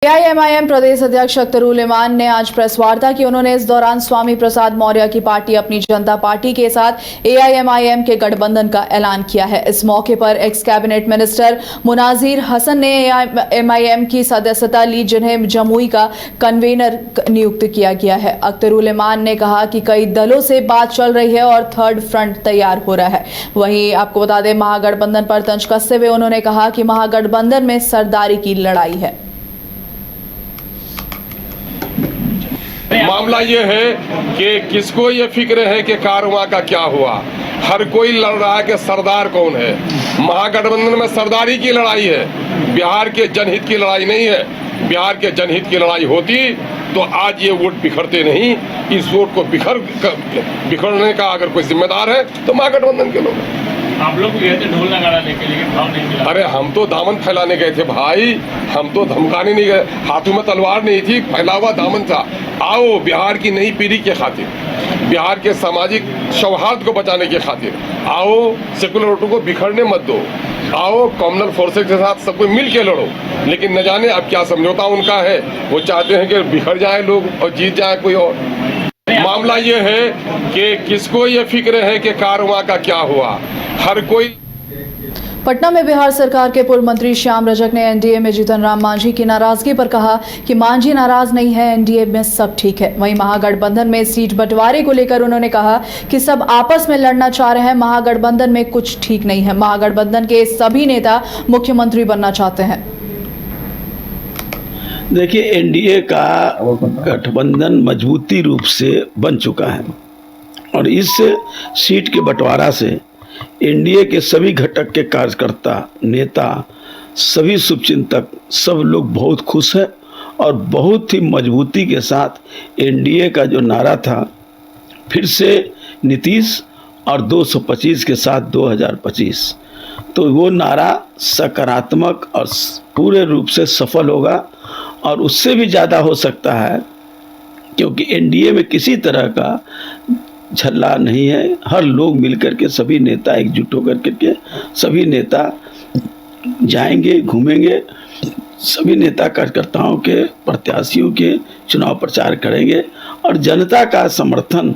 AIMIM प्रदेश अध्यक्ष अख्तरुल इमान ने आज प्रेस वार्ता की। उन्होंने इस दौरान स्वामी प्रसाद मौर्य की पार्टी अपनी जनता पार्टी के साथ एआईएमआईएम के गठबंधन का ऐलान किया है। इस मौके पर एक्स कैबिनेट मिनिस्टर मुनाजिर हसन ने एआईएमआईएम की सदस्यता ली, जिन्हें जमुई का कन्वेनर नियुक्त किया गया है। अख्तरुल इमान ने कहा कि कई दलों से बात चल रही है और थर्ड फ्रंट तैयार हो रहा है। वहीं आपको बता दें, महागठबंधन पर तंज कसते हुए उन्होंने कहा कि महागठबंधन में सरदारी की लड़ाई है। मामला ये है कि किसको ये फिक्र है कि कारवां का क्या हुआ। हर कोई लड़ रहा है कि सरदार कौन है। महागठबंधन में सरदारी की लड़ाई है, बिहार के जनहित की लड़ाई नहीं है। बिहार के जनहित की लड़ाई होती तो आज ये वोट बिखरते नहीं। इस वोट को बिखरने का अगर कोई जिम्मेदार है तो महागठबंधन के लोग हैं। आप लोग गए थे ढोल नगाड़ा लेके, लेकिन भाव नहीं मिला। अरे हम तो दामन फैलाने गए थे भाई, हम तो धमकाने नहीं गए। हाथों में तलवार नहीं थी, फैला हुआ दामन था। आओ बिहार की नई पीढ़ी के खातिर, बिहार के सामाजिक सौहार्द को बचाने के खातिर आओ, सेकुलर वोटों को बिखरने मत दो। आओ कॉमनल फोर्सेस के साथ सबको मिल के लड़ो। लेकिन न जाने अब क्या समझौता उनका है, वो चाहते हैं कि बिखर जाए लोग और जीत जाए कोई और। मामला ये है कि किसको ये फिक्र है कि कारवां का क्या हुआ। हर कोई। पटना में बिहार सरकार के पूर्व मंत्री श्याम रजक ने एनडीए में जीतन राम मांझी की नाराजगी पर कहा कि मांझी नाराज नहीं है, एनडीए में सब ठीक है। वहीं महागठबंधन में सीट बंटवारे को लेकर उन्होंने कहा कि सब आपस में लड़ना चाह रहे हैं, महागठबंधन में कुछ ठीक नहीं है। महागठबंधन के सभी नेता मुख्यमंत्री बनना चाहते हैं। देखिए, एनडीए का गठबंधन मजबूती रूप से बन चुका है और इस सीट के बंटवारा से एनडीए के सभी घटक के कार्यकर्ता, नेता, सभी शुभचिंतक, सब लोग बहुत खुश हैं और बहुत ही मजबूती के साथ एनडीए का जो नारा था, फिर से नीतीश और 225 के साथ 2025, तो वो नारा सकारात्मक और पूरे रूप से सफल होगा और उससे भी ज़्यादा हो सकता है, क्योंकि एनडीए में किसी तरह का झल्ला नहीं है। हर लोग मिलकर के, सभी नेता एकजुट होकर के, सभी नेता जाएंगे, घूमेंगे, सभी नेता कार्यकर्ताओं के, प्रत्याशियों के चुनाव प्रचार करेंगे और जनता का समर्थन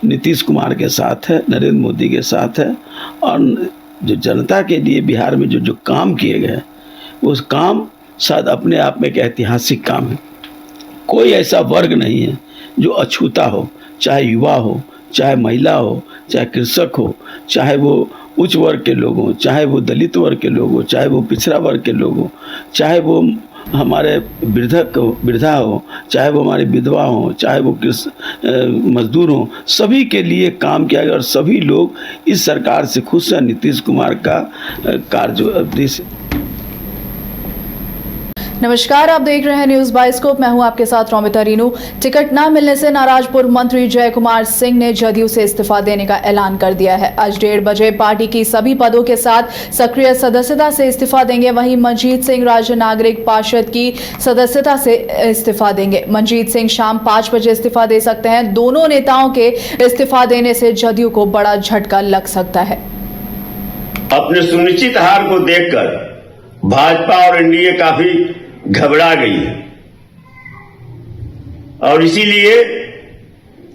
नीतीश कुमार के साथ है, नरेंद्र मोदी के साथ है। और जो जनता के लिए बिहार में जो काम किए गए, उस काम शायद अपने आप में एक ऐतिहासिक काम है। कोई ऐसा वर्ग नहीं है जो अछूता हो, चाहे युवा हो, चाहे महिला हो, चाहे कृषक हो, चाहे वो उच्च वर्ग के लोग हों, चाहे वो दलित वर्ग के लोग हों, चाहे वो पिछड़ा वर्ग के लोग हों, चाहे वो हमारे वृद्धा हो, चाहे वो हमारे विधवा हों, चाहे वो मजदूर हों, सभी के लिए काम किया गया और सभी लोग इस सरकार से खुश हैं। नीतीश कुमार का कार्य। नमस्कार, आप देख रहे हैं न्यूज बाइस्कोप। मैं हूं आपके साथ रोमिता रीनू। टिकट न मिलने से नाराज पूर्व मंत्री जय कुमार सिंह ने जदयू से इस्तीफा देने का ऐलान कर दिया है। आज 1:30 बजे पार्टी की सभी पदों के साथ सक्रिय सदस्यता से इस्तीफा देंगे। वहीं मनजीत सिंह राज्य नागरिक पार्षद की सदस्यता से इस्तीफा देंगे। मनजीत सिंह शाम 5 बजे इस्तीफा दे सकते हैं। दोनों नेताओं के इस्तीफा देने से जदयू को बड़ा झटका लग सकता है। अपने सुनिश्चित हार को देखकर भाजपा और एनडीए काफी घबरा गई है और इसीलिए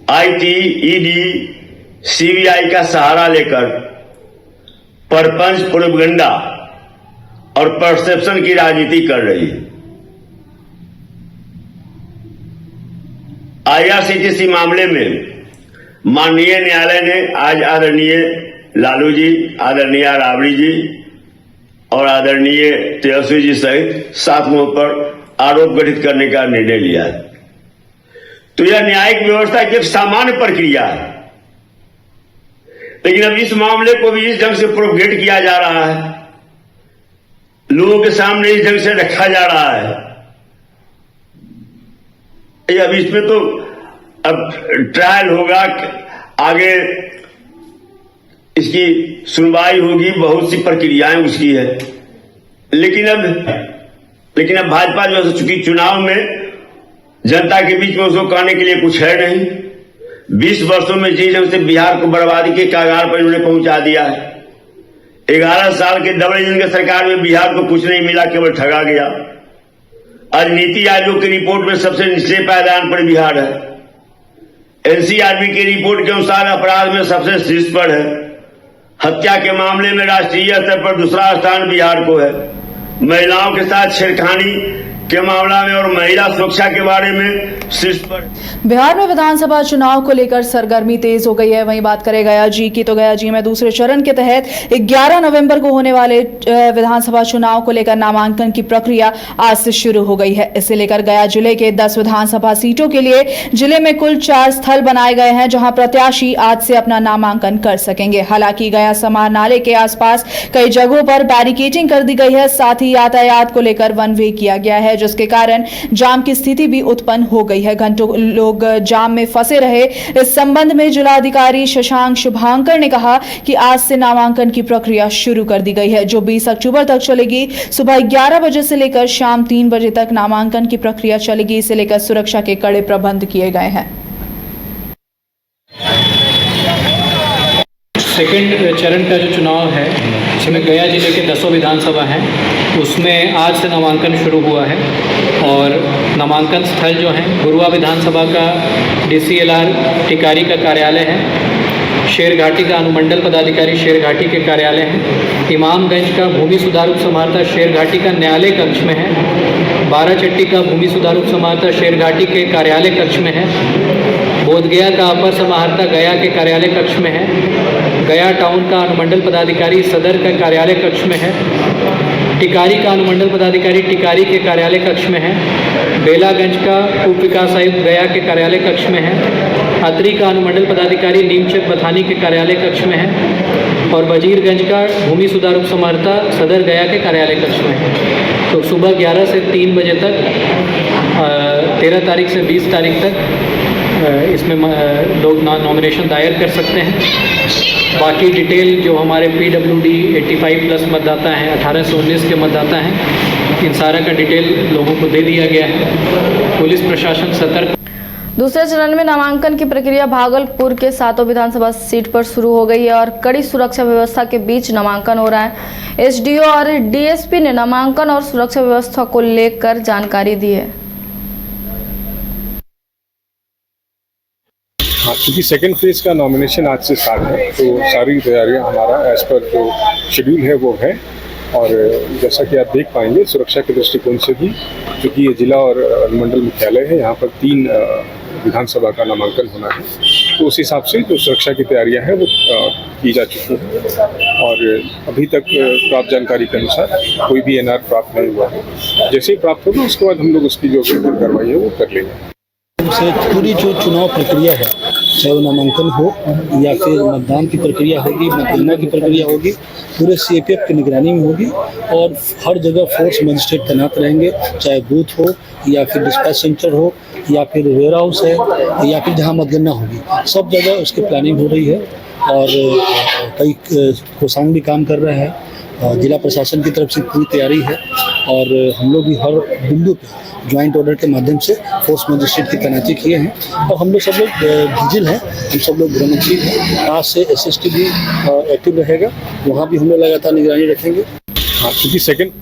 आईटी, ईडी, सीबीआई का सहारा लेकर परपंच, प्रोपेगेंडा और परसेप्शन की राजनीति कर रही है। आईआरसीटीसी मामले में माननीय न्यायालय ने आज आदरणीय लालू जी, आदरणीय राबड़ी जी और आदरणीय तेजस्वी जी सहित 7 लोगों पर आरोप गठित करने का निर्णय लिया है। तो यह न्यायिक व्यवस्था की एक सामान्य प्रक्रिया है, लेकिन अब इस मामले को भी इस ढंग से प्रोपेगेट किया जा रहा है, लोगों के सामने इस ढंग से रखा जा रहा है। अब इसमें तो अब ट्रायल होगा, आगे इसकी सुनवाई होगी, बहुत सी प्रक्रियाएं उसकी है। लेकिन अब भाजपा जो है, चूंकि चुनाव में जनता के बीच में उसको कहने के लिए कुछ है नहीं। 20 वर्षों में जिस ढंग से बिहार को बर्बादी के कगार पर इन्होंने पहुंचा दिया है। 11 साल के डबल इंजन की सरकार में बिहार को कुछ नहीं मिला, केवल ठगा गया। आज नीति आयोग की रिपोर्ट में सबसे निचले पायदान पर बिहार है। एनसीआरबी की रिपोर्ट के अनुसार अपराध में सबसे शीर्ष पर है। हत्या के मामले में राष्ट्रीय स्तर पर दूसरा स्थान बिहार को है। महिलाओं के साथ छेड़खानी के मामला में और महिला सुरक्षा के बारे में शीर्ष पर। बिहार में विधानसभा चुनाव को लेकर सरगर्मी तेज हो गई है। वहीं बात करें गया जी की, तो गया जी में दूसरे चरण के तहत 11 नवंबर को होने वाले विधानसभा चुनाव को लेकर नामांकन की प्रक्रिया आज से शुरू हो गई है। इसे लेकर गया जिले के 10 विधानसभा सीटों के लिए जिले में कुल 4 स्थल बनाए गए हैं, जहां प्रत्याशी आज से अपना नामांकन कर सकेंगे। हालांकि गया समाहरणालय के आसपास कई जगहों पर बैरिकेडिंग कर दी गई है। साथ ही यातायात को लेकर वन वे किया गया है, जिसके कारण जाम की स्थिति भी उत्पन्न हो गई है। घंटों लोग जाम में फंसे रहे। इस संबंध में जिलाधिकारी शशांक शुभांकर ने कहा कि आज से नामांकन की प्रक्रिया शुरू कर दी गई है, जो 20 अक्टूबर तक चलेगी। सुबह 11 बजे से लेकर शाम 3 बजे तक नामांकन की प्रक्रिया चलेगी। इसे लेकर सुरक्षा के कड़े प्रबंध किए गए हैं। सेकेंड चरण का जो चुनाव है, जिसमें गया जिले के 10 विधानसभा हैं, उसमें आज से नामांकन शुरू हुआ है। और नामांकन स्थल जो हैं, गुरुआ विधानसभा का DCLR टिकारी का कार्यालय है, शेरघाटी का अनुमंडल पदाधिकारी शेरघाटी के कार्यालय हैं, इमामगंज का भूमि सुधार उप समाहर्ता शेरघाटी का न्यायालय कक्ष में है, बाराचट्टी का भूमि सुधार उप समाहर्ता शेरघाटी के कार्यालय कक्ष में है, बोधगया का अपर समाहर्ता गया के कार्यालय कक्ष में है, गया टाउन का अनुमंडल पदाधिकारी सदर का कार्यालय कक्ष में है, टिकारी का अनुमंडल पदाधिकारी टिकारी के कार्यालय कक्ष में है, बेलागंज का उप विकास आयुक्त गया के कार्यालय कक्ष में है, अतरी का अनुमंडल पदाधिकारी नीमचक बथानी के कार्यालय कक्ष में है और वजीरगंज का भूमि सुधार उप समाहर्ता सदर गया के कार्यालय कक्ष में है। तो सुबह 11 से 3 बजे तक 13 तारीख से 20 तारीख तक इसमें लोग नॉमिनेशन दायर कर सकते हैं। बाकी डिटेल जो हमारे PWD 85+ मतदाता हैं, 18 से 19 के मतदाता हैं, इन सारा का डिटेल लोगों को दे दिया गया है। पुलिस प्रशासन सतर्क। दूसरे चरण में नामांकन की प्रक्रिया भागलपुर के 7 विधानसभा सीट पर शुरू हो गई है और कड़ी सुरक्षा व्यवस्था के बीच नामांकन हो रहा है। SDO और DSP ने नामांकन और सुरक्षा व्यवस्था को लेकर जानकारी दी है। हाँ, क्योंकि सेकेंड फेज का नॉमिनेशन आज से स्टार्ट है, तो सारी तैयारियां हमारा एज पर जो शेड्यूल है वो है। और जैसा कि आप देख पाएंगे, सुरक्षा के दृष्टिकोण से भी, क्योंकि ये जिला और अनुमंडल मुख्यालय है, यहाँ पर 3 विधानसभा का नामांकन होना है, तो उस हिसाब से जो सुरक्षा की तैयारियां हैं वो की जा चुकी हैं। और अभी तक प्राप्त जानकारी के अनुसार कोई भी NR प्राप्त नहीं हुआ है। जैसे ही प्राप्त होगा उसके बाद हम लोग उसकी जो कार्रवाई है वो कर लेंगे। से पूरी जो चुनाव प्रक्रिया है, चाहे वो नामांकन हो या फिर मतदान की प्रक्रिया होगी, मतगणना की प्रक्रिया होगी, पूरे CAPF की निगरानी में होगी और हर जगह फोर्स मजिस्ट्रेट तैनात रहेंगे, चाहे बूथ हो या फिर डिस्पैच सेंटर हो या फिर वेयर हाउस है या फिर जहाँ मतगणना होगी, सब जगह उसकी प्लानिंग हो रही है। और कई कोषांग भी काम कर रहे हैं। जिला प्रशासन की तरफ से पूरी तैयारी है और हम लोग भी हर बिंदु पे ज्वाइंट ऑर्डर के माध्यम से फोर्स मजिस्ट्रेट की तैनाती किए हैं। और हम लोग सब लोग विजिल हैं, हम सब लोग गृहमंत्री हैं। आज से SST भी एक्टिव रहेगा, वहाँ भी हम लोग लगातार निगरानी रखेंगे।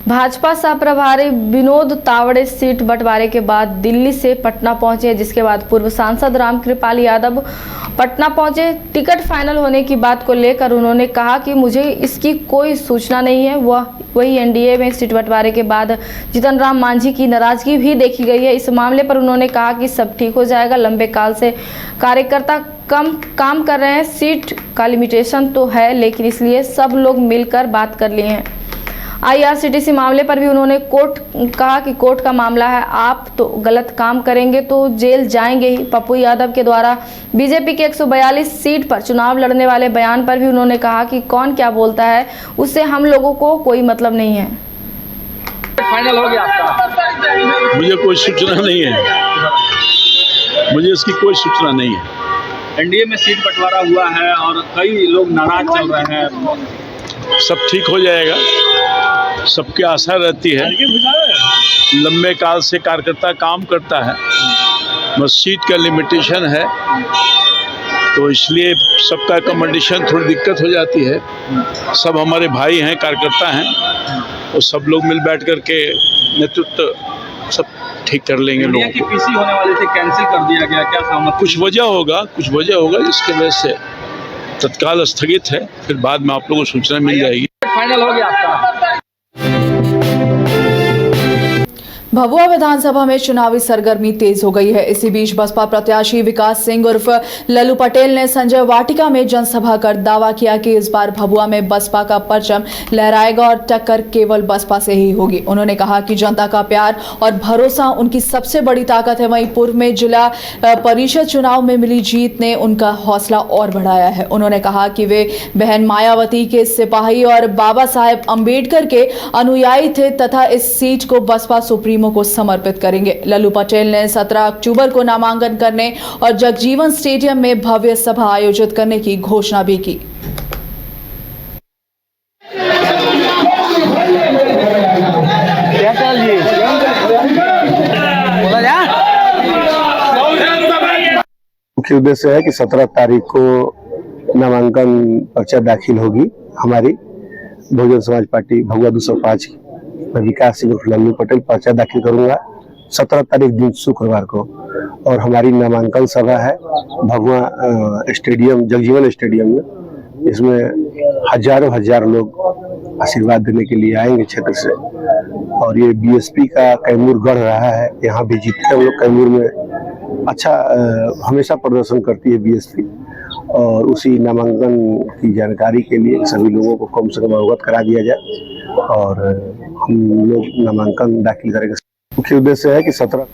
भाजपा सह प्रभारी विनोद तावड़े सीट बंटवारे के बाद दिल्ली से पटना पहुंचे, जिसके बाद पूर्व सांसद रामकृपाल यादव पटना पहुंचे। टिकट फाइनल होने की बात को लेकर उन्होंने कहा कि मुझे इसकी कोई सूचना नहीं है। वही NDA में सीट बंटवारे के बाद जीतन राम मांझी की नाराजगी भी देखी गई है। इस मामले पर उन्होंने कहा कि सब ठीक हो जाएगा। लंबे काल से कार्यकर्ता कम काम कर रहे हैं, सीट का लिमिटेशन तो है, लेकिन इसलिए सब लोग मिलकर बात कर लिए हैं। IRCTC मामले पर भी उन्होंने कहा कि कोर्ट का मामला है, आप तो गलत काम करेंगे तो जेल जाएंगे ही। पप्पू यादव के द्वारा बीजेपी के 142 सीट पर चुनाव लड़ने वाले बयान पर भी उन्होंने कहा कि कौन क्या बोलता है उससे हम लोगों को कोई मतलब नहीं है। फाइनल हो गया आपका? मुझे कोई सूचना नहीं है, मुझे इसकी कोई सूचना नहीं है। NDA में सीट बंटवारा हुआ है और कई लोग नाराज चल रहे हैं। सब ठीक हो जाएगा, सबकी आशा रहती है। लंबे काल से कार्यकर्ता काम करता है, बस सीट का लिमिटेशन है, तो इसलिए सबका कम्पटिशन थोड़ी दिक्कत हो जाती है। सब हमारे भाई हैं, कार्यकर्ता हैं, और सब लोग मिल बैठ कर के नेतृत्व सब ठीक कर लेंगे इंडिया लोग। की पीसी होने वाले थे, कैंसिल कर दिया गया, क्या सहमत? कुछ वजह होगा जिसके वजह से तत्काल स्थगित है, फिर बाद में आप लोगों को सूचना मिल जाएगी। फाइनल हो गया आपका? भभुआ विधानसभा में चुनावी सरगर्मी तेज हो गई है। इसी बीच बसपा प्रत्याशी विकास सिंह उर्फ लल्लू पटेल ने संजय वाटिका में जनसभा कर दावा किया कि इस बार भभुआ में बसपा का परचम लहराएगा और टक्कर केवल बसपा से ही होगी। उन्होंने कहा कि जनता का प्यार और भरोसा उनकी सबसे बड़ी ताकत है। वहीं पूर्व में जिला परिषद चुनाव में मिली जीत ने उनका हौसला और बढ़ाया है। उन्होंने कहा कि वे बहन मायावती के सिपाही और बाबा साहेब अंबेडकर के अनुयायी थे तथा इस सीट को बसपा सुप्रीमो को समर्पित करेंगे। लल्लू पटेल ने 17 अक्टूबर को नामांकन करने और जगजीवन स्टेडियम में भव्य सभा आयोजित करने की घोषणा भी की। मुख्य उद्देश्य है कि 17 तारीख को नामांकन पर्चा दाखिल होगी। हमारी बहुजन समाज पार्टी भभुआ 205 मैं विकास सिंह लल्लू पटेल पर्चा दाखिल करूंगा 17 तारीख दिन शुक्रवार को। और हमारी नामांकन सभा है भभुआ स्टेडियम, जगजीवन स्टेडियम में। इसमें हजार लोग आशीर्वाद देने के लिए आएंगे क्षेत्र से। और ये बीएसपी का कैमूर गढ़ रहा है, यहाँ भी जीतते हम लोग। कैमूर में अच्छा हमेशा प्रदर्शन करती है बीएसपी। और उसी नामांकन की जानकारी के लिए सभी लोगों को कम से कम अवगत करा दिया जाए और हम लोग नामांकन दाखिल करेंगे। मुख्य उद्देश्य है कि 17